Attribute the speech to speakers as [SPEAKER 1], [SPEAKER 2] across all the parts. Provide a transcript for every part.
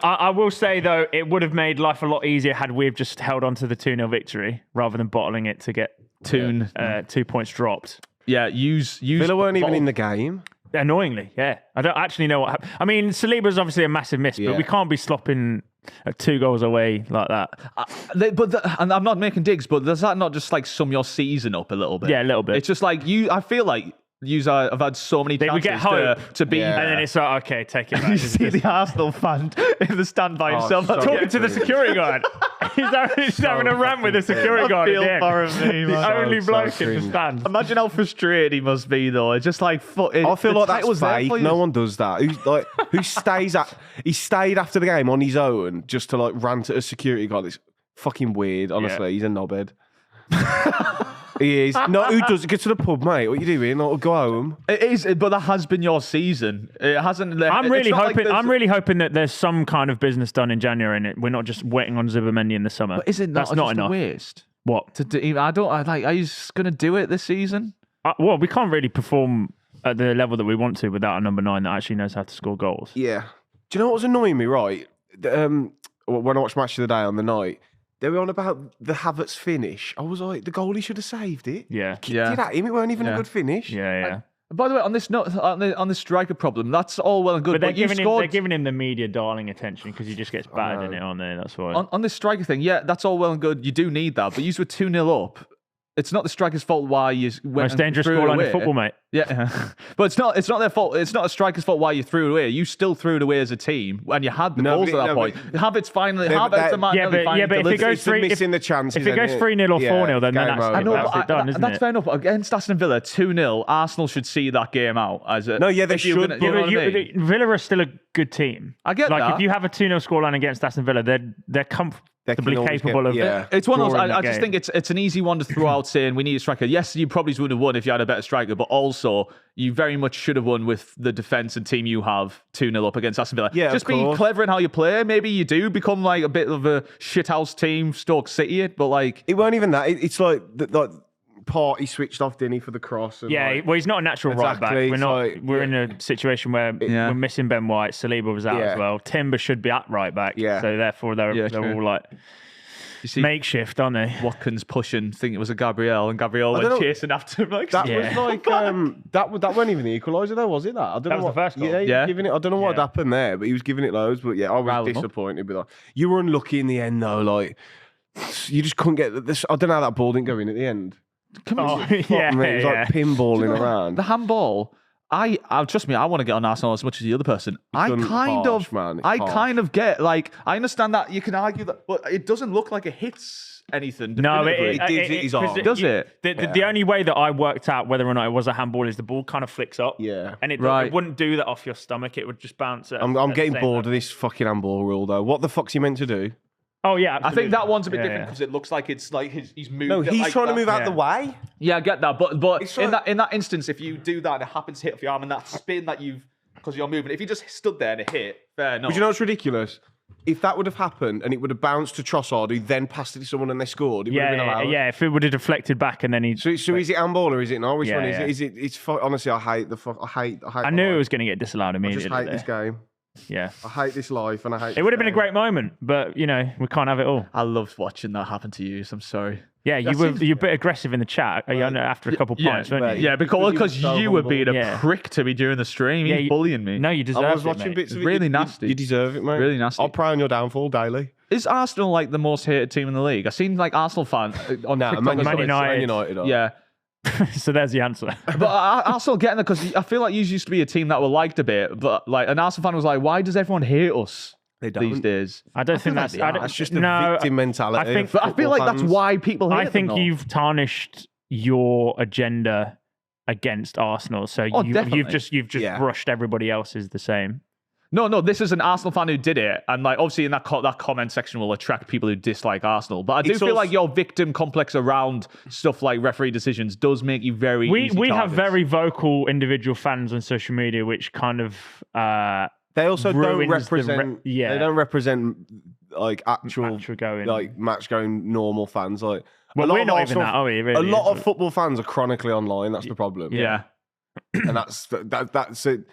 [SPEAKER 1] I will say, though, it would have made life a lot easier had we have just held on to the 2-0 victory rather than bottling it to get 2 points dropped.
[SPEAKER 2] Yeah, use
[SPEAKER 3] Villa weren't even in the game.
[SPEAKER 1] Annoyingly, yeah. I don't actually know what happened. I mean, Saliba's obviously a massive miss, but we can't be slopping 2 goals away like that.
[SPEAKER 2] And I'm not making digs, but does that not just like sum your season up a little bit?
[SPEAKER 1] Yeah, a little bit.
[SPEAKER 2] It's just like I feel like I've had so many chances
[SPEAKER 1] we get hope
[SPEAKER 2] to be there.
[SPEAKER 1] And then it's like, okay, take it back.
[SPEAKER 2] You see the Arsenal fan in the stand by himself.
[SPEAKER 1] Talking to the security guard. He's having a rant with the security guard.
[SPEAKER 2] I feel for him,
[SPEAKER 1] the only bloke in the stand.
[SPEAKER 2] Imagine how frustrated he must be, though. It's just like...
[SPEAKER 3] I feel like that's fake. No one does that. Who stays he stayed after the game on his own just to like rant at a security guard. It's fucking weird, honestly. He's a knobhead. He is. No, who does it? Get to the pub, mate. What are you doing? Or go home.
[SPEAKER 2] It is, but that has been your season. It hasn't.
[SPEAKER 1] I'm really hoping that there's some kind of business done in January, and we're not just waiting on Zubimendi in the summer.
[SPEAKER 2] But is it not?
[SPEAKER 1] That's not enough.
[SPEAKER 2] Waste.
[SPEAKER 1] What?
[SPEAKER 2] To do, are you going to do it this season?
[SPEAKER 1] Well, we can't really perform at the level that we want to without a number 9 that actually knows how to score goals.
[SPEAKER 3] Yeah. Do you know what was annoying me? Right. When I watched Match of the Day on the night. They were on about the Havertz finish. I was like, the goalie should have saved it.
[SPEAKER 1] Yeah.
[SPEAKER 3] Kicked it at him. It weren't even a good finish.
[SPEAKER 1] Yeah.
[SPEAKER 2] By the way, on this note, on the striker problem, that's all well and good.
[SPEAKER 1] But they're giving him the media darling attention because he just gets battered in it on there. That's why.
[SPEAKER 2] On this striker thing, yeah, that's all well and good. You do need that, but you were 2-0 up. It's not the striker's fault why you went
[SPEAKER 1] most dangerous scoreline in football, mate.
[SPEAKER 2] Yeah, but it's not their fault. It's not a striker's fault why you threw it away. You still threw it away as a team when you had the goals at that point. Havertz finally. Havertz the man.
[SPEAKER 1] Yeah, but if it goes 3,
[SPEAKER 3] missing the chance.
[SPEAKER 1] If it goes 3-0 or 4-0, then that's done, isn't it?
[SPEAKER 2] That's fair enough. Against Aston Villa, 2-0. Arsenal should see that game out as a.
[SPEAKER 3] No, yeah, they should.
[SPEAKER 1] Villa are still a good team.
[SPEAKER 2] I get that.
[SPEAKER 1] Like if you have a 2-0 scoreline against Aston Villa, they're comfortably capable of.
[SPEAKER 2] It's one of those. I just think it's an easy one to throw out saying we need a striker. Yes, you probably would have won if you had a better striker, but also you very much should have won with the defence and team you have 2-0 up against Aston Villa.
[SPEAKER 3] Yeah,
[SPEAKER 2] just be clever in how you play. Maybe you do become like a bit of a shithouse team, Stoke City, but like
[SPEAKER 3] it weren't even that. It's like Party switched off, didn't he, for the cross? And
[SPEAKER 1] well, he's not a natural right back. We're in a situation where we're missing Ben White. Saliba was out as well. Timber should be at right back. Yeah. So therefore they're all like makeshift, aren't they?
[SPEAKER 2] Watkins pushing, think it was a Gabriel, and Gabriel went chasing after him. Like,
[SPEAKER 3] that was like that wasn't even the equaliser though, was it? That
[SPEAKER 1] was the first goal.
[SPEAKER 3] Yeah, giving it. I don't know what happened there, but he was giving it loads. But yeah, I was disappointed with that. You were unlucky in the end though. Like you just couldn't get this. I don't know how that ball didn't go in at the end.
[SPEAKER 1] It was
[SPEAKER 3] like pinballing around.
[SPEAKER 2] The handball. I trust me. I want to get on Arsenal as much as the other person. I kind of get like I understand that you can argue that, but it doesn't look like it hits anything.
[SPEAKER 1] No,
[SPEAKER 3] it did his arm.
[SPEAKER 2] Does it?
[SPEAKER 1] The only way that I worked out whether or not it was a handball is the ball kind of flicks up.
[SPEAKER 3] Yeah,
[SPEAKER 1] and it wouldn't do that off your stomach. It would just bounce.
[SPEAKER 3] I'm getting bored of this fucking handball rule though. What the fuck's he meant to do?
[SPEAKER 1] Oh yeah, absolutely.
[SPEAKER 2] I think that one's a bit different because it looks like it's like he's moved.
[SPEAKER 3] No, he's trying to move out the way.
[SPEAKER 2] Yeah, I get that, but in that instance, if you do that and it happens to hit off your arm and that spin that because you're moving, if you just stood there and it hit, fair enough.
[SPEAKER 3] But you know what's ridiculous? If that would have happened and it would have bounced to Trossard, who then passed it to someone and they scored, it would have been allowed.
[SPEAKER 1] Yeah, if it would have deflected back and then he.
[SPEAKER 3] So is it handball or is it not? Which one is it? It's honestly, I hate the fuck. I hate.
[SPEAKER 1] I knew it was going to get disallowed immediately.
[SPEAKER 3] I just hate this game.
[SPEAKER 1] Yeah,
[SPEAKER 3] I hate this life, and I hate.
[SPEAKER 1] It would have been a great moment, but we can't have it all.
[SPEAKER 2] I loved watching that happen to you. So I'm sorry.
[SPEAKER 1] Yeah, you're a bit aggressive in the chat after a couple of points, weren't you?
[SPEAKER 2] Yeah, because you were being a prick to me during the stream. You're bullying me.
[SPEAKER 1] No, you deserve it.
[SPEAKER 3] I was watching bits of it.
[SPEAKER 2] Really nasty.
[SPEAKER 3] You deserve it, mate.
[SPEAKER 2] Really nasty.
[SPEAKER 3] I'll pray on your downfall daily.
[SPEAKER 2] Is Arsenal like the most hated team in the league? I've seen like Arsenal fans on TikTok.
[SPEAKER 1] Man United.
[SPEAKER 2] Yeah.
[SPEAKER 1] So there's the answer.
[SPEAKER 2] But Arsenal getting there because I feel like you used to be a team that were liked a bit, but like an Arsenal fan was like, why does everyone hate us these days?
[SPEAKER 1] I don't think that's
[SPEAKER 3] just a victim mentality.
[SPEAKER 2] I feel like that's why people hate them.
[SPEAKER 1] I think you've tarnished your agenda against Arsenal, so you've just brushed everybody else as the same.
[SPEAKER 2] No, this is an Arsenal fan who did it, and like obviously in that comment section will attract people who dislike Arsenal. But I do feel like your victim complex around stuff like referee decisions does make you very.
[SPEAKER 1] We have very vocal individual fans on social media, which kind of
[SPEAKER 3] they also don't represent. They don't represent like actual
[SPEAKER 1] going
[SPEAKER 3] like match going normal fans. Like
[SPEAKER 1] well, we're not even that, are we? Really?
[SPEAKER 3] A lot of football fans are chronically online. That's the problem.
[SPEAKER 1] Yeah,
[SPEAKER 3] and that's it.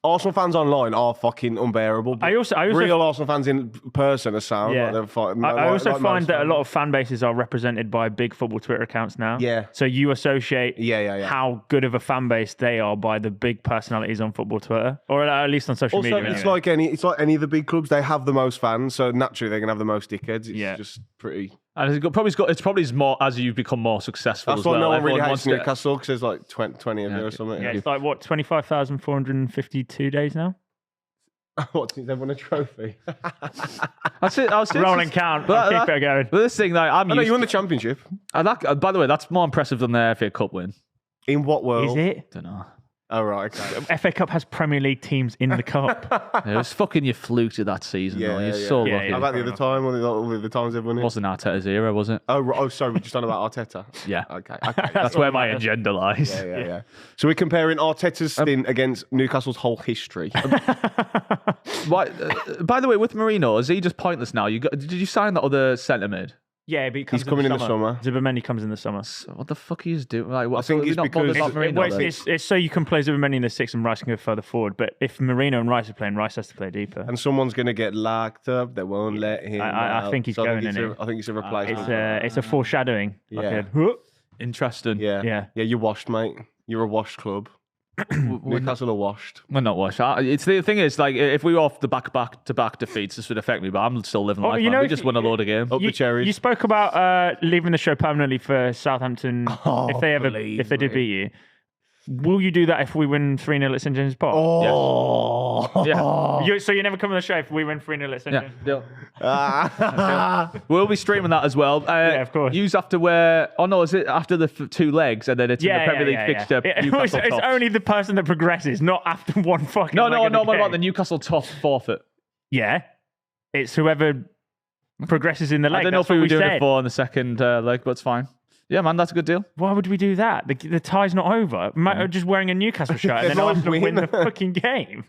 [SPEAKER 3] Arsenal fans online are fucking unbearable. I also real Arsenal fans in person are sound.
[SPEAKER 1] Yeah.
[SPEAKER 3] Like
[SPEAKER 1] I also find that a lot of fan bases are represented by big football Twitter accounts now.
[SPEAKER 3] Yeah.
[SPEAKER 1] So you associate how good of a fan base they are by the big personalities on football Twitter, or at least on social media.
[SPEAKER 3] It's like any of the big clubs. They have the most fans, so naturally they're gonna have the most dickheads. It's just pretty.
[SPEAKER 2] And it's probably more as you become more successful.
[SPEAKER 3] That's why no one really hates Newcastle because there's like 20 of you or something.
[SPEAKER 1] Yeah, it's like what 25,452 days now.
[SPEAKER 3] What? Did they win a trophy?
[SPEAKER 2] That's it.
[SPEAKER 1] Rolling count. Keep it going.
[SPEAKER 2] But this thing, like,
[SPEAKER 3] you won the championship.
[SPEAKER 2] By the way, that's more impressive than the FA Cup win.
[SPEAKER 3] In what world?
[SPEAKER 1] Is it?
[SPEAKER 2] Don't know.
[SPEAKER 3] Oh, right, okay.
[SPEAKER 1] FA Cup has Premier League teams in the cup.
[SPEAKER 2] It was fucking you fluked it that season. You're so lucky.
[SPEAKER 3] How about the other time? All the times they've won it?
[SPEAKER 2] It wasn't Arteta's era, was it?
[SPEAKER 3] Oh, sorry, we're just on about Arteta.
[SPEAKER 2] Yeah.
[SPEAKER 3] Okay.
[SPEAKER 2] That's where my agenda lies.
[SPEAKER 3] Yeah. So we're comparing Arteta's stint against Newcastle's whole history.
[SPEAKER 2] By the way, with Mourinho, is he just pointless now? Did you sign that other centre mid?
[SPEAKER 1] Yeah, but
[SPEAKER 3] he's coming in the summer.
[SPEAKER 1] Zubimendi comes in the summer.
[SPEAKER 2] So what the fuck are you doing? Like, what,
[SPEAKER 3] I think it's because
[SPEAKER 1] it's so you can play Zubimendi in the 6 and Rice can go further forward. But if Mourinho and Rice are playing, Rice has to play deeper.
[SPEAKER 3] And someone's going to get locked up. They won't let him.
[SPEAKER 1] I think he's going in.
[SPEAKER 3] I think it's a replacement.
[SPEAKER 1] It's a foreshadowing.
[SPEAKER 2] Yeah. Interesting.
[SPEAKER 3] Yeah. You're washed, mate. You're a washed club. Newcastle are washed.
[SPEAKER 2] We're not washed. It's the thing is, like, if we were off the back-to-back defeats, this would affect me. But I'm still living life. We just won a load of games.
[SPEAKER 3] Up the cherries.
[SPEAKER 1] You spoke about leaving the show permanently for Southampton if they did beat you. Will you do that if we win 3-0 at St James's Park?
[SPEAKER 2] Yeah.
[SPEAKER 1] So you never come on the show if we win 3-0 at St James's?
[SPEAKER 2] Yeah. We'll be streaming that as well.
[SPEAKER 1] Yeah, of course.
[SPEAKER 2] Use after where? Oh no, is it after the 2 legs and then it's in the Premier League fixture?
[SPEAKER 1] It's only the person that progresses, not after one fucking.
[SPEAKER 2] No. What about the Newcastle top forfeit?
[SPEAKER 1] Yeah, it's whoever progresses in the leg.
[SPEAKER 2] I don't know if we were doing it for in the second leg, but it's fine. Yeah, man, that's a good deal.
[SPEAKER 1] Why would we do that? The tie's not over. Just wearing a Newcastle shirt and then Arsenal win the fucking game.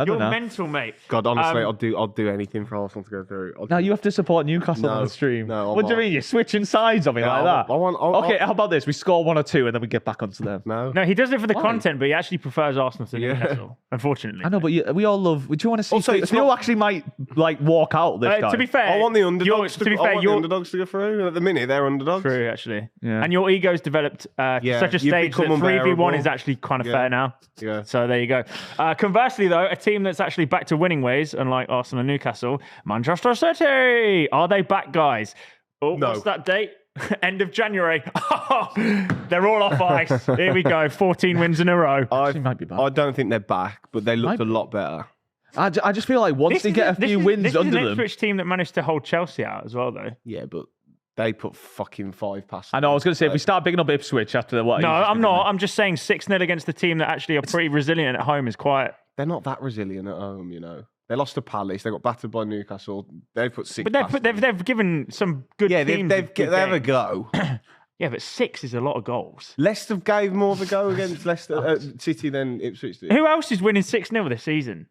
[SPEAKER 1] You're mental, mate.
[SPEAKER 3] God, honestly, I'll do anything for Arsenal to go through.
[SPEAKER 2] Now you have to support Newcastle on the stream.
[SPEAKER 3] No,
[SPEAKER 2] what do you mean? You're switching sides on me like that? Okay, how about this? We score 1 or 2 and then we get back onto them.
[SPEAKER 3] No,
[SPEAKER 1] he does it for the content, but he actually prefers Arsenal to Newcastle. Unfortunately,
[SPEAKER 2] I know, but we all love. Do you want to see? Also, Theo actually might like walk out this time.
[SPEAKER 1] To be fair,
[SPEAKER 3] I want the underdogs. To be fair, the underdogs to go through. At the minute, they're underdogs.
[SPEAKER 1] True, actually. Yeah. And your ego's developed such a stage that 3v1 is actually kind of fair now.
[SPEAKER 3] Yeah.
[SPEAKER 1] So there you go. Conversely, though, a team that's actually back to winning ways, unlike Arsenal and Newcastle, Manchester City. Are they back, guys? Oh, no. What's that date? End of January. They're all off ice. Here we go. 14 wins in a row.
[SPEAKER 2] Might be back.
[SPEAKER 3] I don't think they're back, but they looked a lot better.
[SPEAKER 2] I just feel like once they get a few wins under them.
[SPEAKER 1] This is an Ipswich team that managed to hold Chelsea out as well, though.
[SPEAKER 3] Yeah, but they put fucking 5 past.
[SPEAKER 2] I know. I was going to say, if we start bigging up Ipswich after what?
[SPEAKER 1] No, I'm not. I'm just saying 6-0 against the team that actually are pretty resilient at home is quite.
[SPEAKER 3] They're not that resilient at home, you know. They lost to Palace. They got battered by Newcastle. They've put 6.
[SPEAKER 1] But they've given some good teams.
[SPEAKER 3] They have a go.
[SPEAKER 1] Yeah, but 6 is a lot of goals.
[SPEAKER 3] Leicester gave more of a go against Leicester City than Ipswich did.
[SPEAKER 1] Who else is winning 6-0 this season?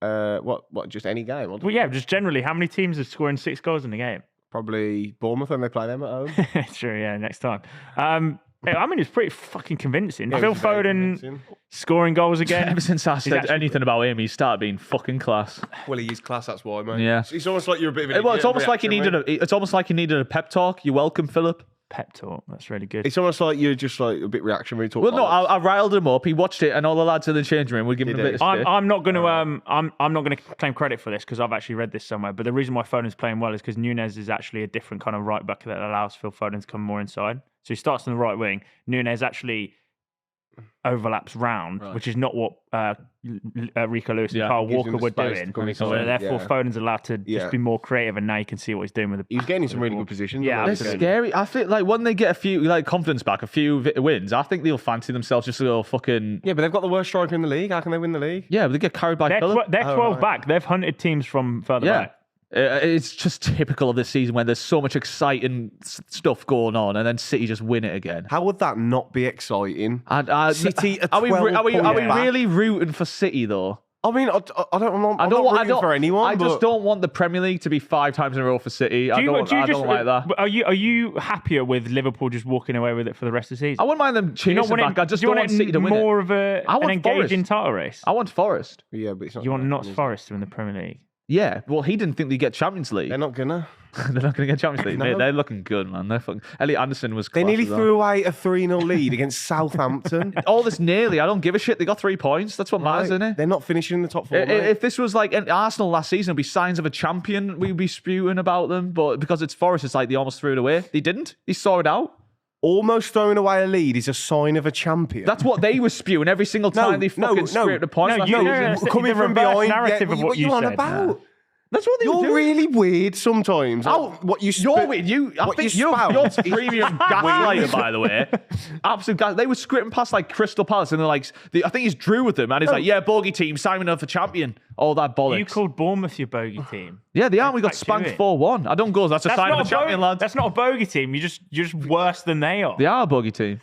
[SPEAKER 3] What? Just any game?
[SPEAKER 1] Well, yeah, just generally. How many teams are scoring 6 goals in a game?
[SPEAKER 3] Probably Bournemouth when they play them at home.
[SPEAKER 1] True, yeah, next time. I mean, it's pretty fucking convincing. Phil Foden scoring goals again.
[SPEAKER 2] Ever since I said anything about him, he started being fucking class.
[SPEAKER 3] Well, he is class, that's why, mate.
[SPEAKER 2] Yeah.
[SPEAKER 3] It's almost like you're a bit of an
[SPEAKER 2] it's almost like he needed a pep talk. You're welcome, Philip.
[SPEAKER 1] Pep talk, that's really good.
[SPEAKER 3] It's almost like you're just like a bit reactionary talk.
[SPEAKER 2] Well, no, I riled him up. He watched it, and all the lads in the changing room were giving him a bit of stick.
[SPEAKER 1] I'm not going to I'm not going to claim credit for this because I've actually read this somewhere. But the reason why Foden's playing well is because Núñez is actually a different kind of right back that allows Phil Foden to come more inside. So he starts on the right wing. Núñez actually overlaps round, which is not what Rico Lewis and Kyle Walker were doing. So therefore, Foden's allowed to just be more creative, and now you can see what he's doing with the.
[SPEAKER 3] He's getting some really good positions.
[SPEAKER 2] Yeah, they're scary. I feel like when they get a few confidence back, a few wins, I think they'll fancy themselves just a little fucking.
[SPEAKER 3] Yeah, but they've got the worst striker in the league. How can they win the league?
[SPEAKER 2] Yeah, but they get carried by Philip.
[SPEAKER 1] They're 12 back. They've hunted teams from further back.
[SPEAKER 2] It's just typical of this season when there's so much exciting stuff going on, and then City just win it again.
[SPEAKER 3] How would that not be exciting?
[SPEAKER 2] City, are we really rooting for City though?
[SPEAKER 3] I mean, I'm not rooting for anyone.
[SPEAKER 2] I just don't want the Premier League to be 5 times in a row for City. I don't like that.
[SPEAKER 1] Are you happier with Liverpool just walking away with it for the rest of the season?
[SPEAKER 2] I wouldn't mind them chasing back. I just don't want City to win
[SPEAKER 1] more
[SPEAKER 2] it.
[SPEAKER 1] of an engaging title race.
[SPEAKER 2] I want Forest.
[SPEAKER 3] Yeah, but it's not.
[SPEAKER 1] You want Notts Forest to win the Premier League?
[SPEAKER 2] Yeah, well, he didn't think they'd get Champions League.
[SPEAKER 3] They're not gonna.
[SPEAKER 2] They're not going to get Champions League.
[SPEAKER 3] No.
[SPEAKER 2] They're looking good, man. They're fucking... Elliot Anderson was.
[SPEAKER 3] They nearly threw away a 3-0 lead against Southampton.
[SPEAKER 2] All this nearly. I don't give a shit. They got 3 points. That's what matters, isn't it?
[SPEAKER 3] They're not finishing in the top 4.
[SPEAKER 2] If this was like Arsenal last season, it'd be signs of a champion. We'd be spewing about them, but because it's Forest, it's like they almost threw it away. They didn't. They saw it out.
[SPEAKER 3] Almost throwing away a lead is a sign of a champion.
[SPEAKER 2] That's what they were spewing every single time they fucking scraped a point.
[SPEAKER 3] Coming from behind.
[SPEAKER 1] Narrative of what you
[SPEAKER 3] on
[SPEAKER 1] said.
[SPEAKER 3] about?
[SPEAKER 2] That's what
[SPEAKER 3] You're really weird sometimes. What
[SPEAKER 2] you're weird. You're premium gaslighter, by the way. Absolute gas. They were scripting past like Crystal Palace, and they're like, I think he's drew with them, and he's like, yeah, bogey team, Simon up for champion. All that bollocks.
[SPEAKER 1] You called Bournemouth your bogey team.
[SPEAKER 2] Yeah, they are. We got spanked 4-1. I don't go. That's a sign of a champion, lads.
[SPEAKER 1] That's not a bogey team. You're just worse than they are.
[SPEAKER 2] They are a bogey team.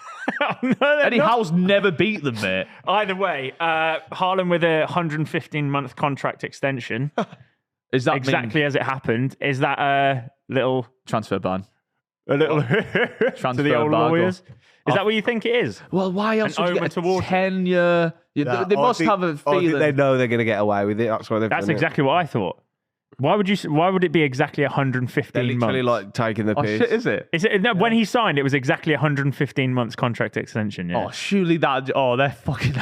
[SPEAKER 1] No,
[SPEAKER 2] Eddie Howe's never beat them, mate.
[SPEAKER 1] Either way, Haaland with a 115-month contract extension.
[SPEAKER 2] Is that
[SPEAKER 1] exactly as it happened? Is that a little
[SPEAKER 2] transfer ban?
[SPEAKER 1] A little transfer to the old lawyers? Is that what you think it is?
[SPEAKER 2] Well, why else would you get a 10-year? They must have a feeling.
[SPEAKER 3] They know they're going to get away with it. That's why they've
[SPEAKER 1] That's
[SPEAKER 3] done
[SPEAKER 1] exactly what I thought. Why would it be exactly 115
[SPEAKER 3] They're literally
[SPEAKER 1] months?
[SPEAKER 3] like taking the piss.
[SPEAKER 2] Shit, is it?
[SPEAKER 1] No, when he signed, it was exactly 115 months contract extension. Yeah.
[SPEAKER 2] Oh, surely that. Oh, they're fucking.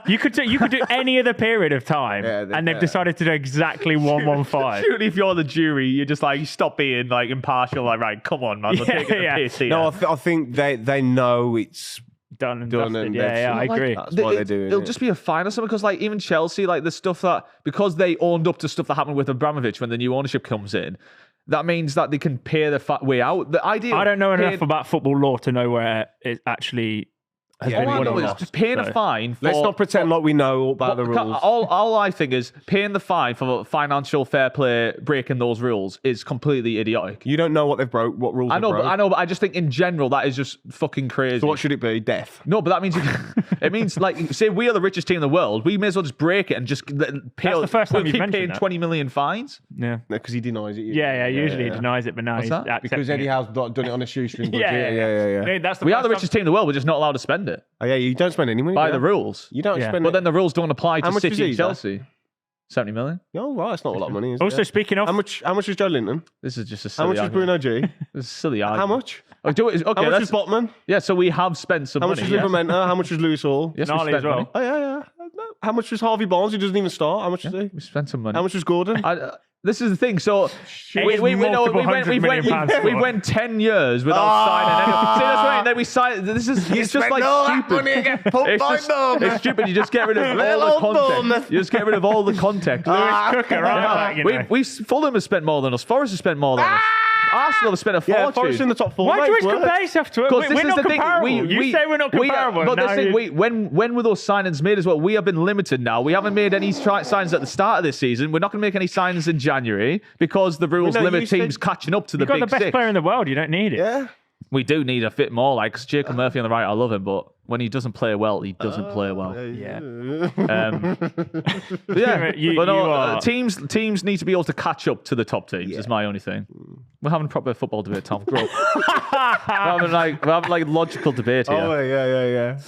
[SPEAKER 1] You could do any other period of time, and they've decided to do exactly 115.
[SPEAKER 2] Surely, if you're the jury, you're just like, stop being like impartial. Like, right, come on, man, we're taking the piss here.
[SPEAKER 3] No, I think they know it's
[SPEAKER 1] done and dusted. Yeah, I agree.
[SPEAKER 3] That's what they're doing.
[SPEAKER 2] It'll just be a fine or something, because like even Chelsea, like the stuff that, because they owned up to stuff that happened with Abramovich when the new ownership comes in, that means that they can pay the way out. The idea.
[SPEAKER 1] I don't know enough about football law to know where it actually has been won or lost.
[SPEAKER 2] Paying a fine.
[SPEAKER 3] Let's not pretend like we know about the rules.
[SPEAKER 2] All I think is paying the fine for financial fair play, breaking those rules is completely idiotic.
[SPEAKER 3] You don't know what they've broke, what rules.
[SPEAKER 2] I know, but I just think in general that is just fucking crazy.
[SPEAKER 3] So what should it be? Death?
[SPEAKER 2] No, but that means it means like, say we are the richest team in the world, we may as well just break it and just pay.
[SPEAKER 1] That's the first time you've mentioned
[SPEAKER 2] paying 20 million fines.
[SPEAKER 1] Yeah,
[SPEAKER 3] because he denies it.
[SPEAKER 1] Yeah. Usually he denies it, but now he's
[SPEAKER 3] because Eddie Howe's done it on a shoestring budget.
[SPEAKER 1] Yeah.
[SPEAKER 2] We are the richest team in the world. We're just not allowed to spend it.
[SPEAKER 3] Oh yeah, you don't spend any money
[SPEAKER 2] by the rules.
[SPEAKER 3] You don't spend,
[SPEAKER 2] but then the rules don't apply to
[SPEAKER 3] much
[SPEAKER 2] City and Chelsea. 70 million.
[SPEAKER 3] Oh, right, that's not a lot of money.
[SPEAKER 1] Also, speaking of,
[SPEAKER 3] how much was Joe Linton?
[SPEAKER 2] This is just a silly.
[SPEAKER 3] How much was Bruno G?
[SPEAKER 2] This is silly argument.
[SPEAKER 3] How much?
[SPEAKER 2] Okay,
[SPEAKER 3] how much was Botman?
[SPEAKER 2] Yeah, so we have spent some money.
[SPEAKER 3] How much was Livramento? How much was Lewis Hall?
[SPEAKER 2] Yes, we spent
[SPEAKER 1] as well.
[SPEAKER 2] money.
[SPEAKER 3] Oh yeah. How much was Harvey Barnes, who doesn't even start? How much was he?
[SPEAKER 2] We spent some money.
[SPEAKER 3] How much was Gordon?
[SPEAKER 2] This is the thing. So we went 10 years without signing anyone. See, that's right. Then we signed. It's just like stupid. It's stupid. You just get rid of all the context. You just get rid of all the context.
[SPEAKER 1] Cooker, right?
[SPEAKER 2] Fulham has spent more than us. Forest has spent more than us. Arsenal have spent a fortune.
[SPEAKER 3] Forest in the top 4.
[SPEAKER 1] Why do you always compare yourself to it? We're not comparable. You say we're not comparable.
[SPEAKER 2] But this thing, when were those signings made as well? We have been limited now. We haven't made any signings at the start of this season. We're not going to make any signings in January because the rules limit teams catching up to the big six.
[SPEAKER 1] You've got the best player in the world. You don't need it.
[SPEAKER 3] Yeah.
[SPEAKER 2] We do need a fit more, like, because Jacob Murphy on the right, I love him, but when he doesn't play well, he doesn't play well.
[SPEAKER 1] Yeah.
[SPEAKER 2] Teams need to be able to catch up to the top teams. Is my only thing. We're having a proper football debate, Tom. Grow up. we're having like logical debate here.
[SPEAKER 3] Oh yeah.